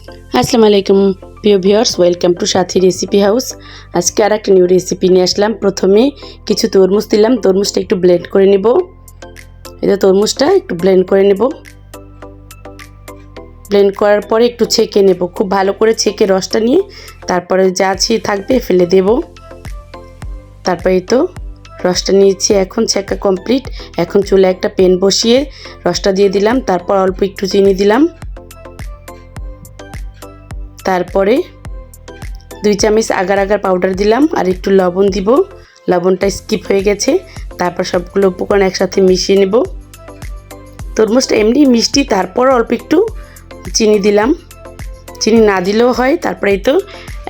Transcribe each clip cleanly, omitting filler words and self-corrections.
আসসালামু আলাইকুম প্রিয় viewers, welcome to Sathi recipe house. আজকে আর একটা নিউ রেসিপি নিয়ে আসলাম। প্রথমে কিছু তরমুজ দিলাম, তরমুজটা একটু ব্লেন্ড করে নেব। এটা তরমুজটা একটু ব্লেন্ড করে নেব। ব্লেন্ড করার পরে একটু ছেঁকে নেব, খুব ভালো করে ছেঁকে রসটা নিয়ে তারপরে যা থাকবে ফেলে দেব। তারপরে তো রসটা নিয়েছি, এখন ছেঁকা কমপ্লিট। এখন চুলায় একটা প্যান বসিয়ে রসটা দিয়ে দিলাম, তারপর অল্প একটু চিনি দিলাম, তারপরে 2 চামচ আগার আগার পাউডার দিলাম, আর একটু লবণ দিব। লবণটা স্কিপ হয়ে গেছে। তারপর সবগুলো উপকরণ একসাথে মিশিয়ে নেব। তরমুজটা এমনি মিষ্টি, তারপর অল্প একটু চিনি দিলাম, চিনি না দিলেও হয়। তারপরে এই তো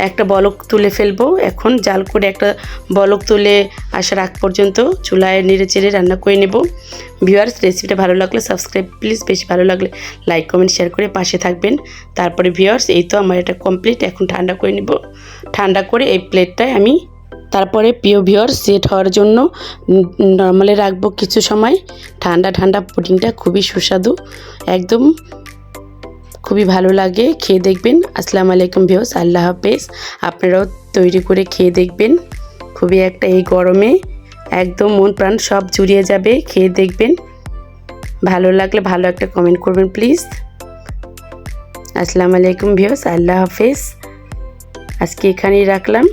একটা বলক তুলে ফেলবো। এখন জাল করে একটা বলক তুলে আসার আগ পর্যন্ত চুলায় নেড়ে চেড়ে রান্না করে নেব। ভিউয়ার্স, রেসিপিটা ভালো লাগলে সাবস্ক্রাইব প্লিজ, বেশি ভালো লাগলে লাইক কমেন্ট শেয়ার করে পাশে থাকবেন। তারপরে ভিউয়ার্স, এই তো আমার এটা কমপ্লিট। এখন ঠান্ডা করে নেব। ঠান্ডা করে এই প্লেটটায় আমি তারপরে প্রিয় ভিউয়ার্স সেট হওয়ার জন্য নরমালে রাখবো কিছু সময়। ঠান্ডা ঠান্ডা পুডিংটা খুবই সুস্বাদু, একদম খুবই ভালো লাগে, খেয়ে দেখবেন। আসসালামু আলাইকুম ভিউয়ার্স, আল্লাহ হাফেজ। আপনারাও তৈরি করে খেয়ে দেখবেন। খুবই একটা এই গরমে একদম মন প্রাণ সব জুড়িয়ে যাবে, খেয়ে দেখবেন। ভালো লাগলে ভালো একটা কমেন্ট করবেন প্লিজ। আসসালামু আলাইকুম ভিউয়ার্স, আল্লাহ হাফেজ। আজকে এখানেই রাখলাম।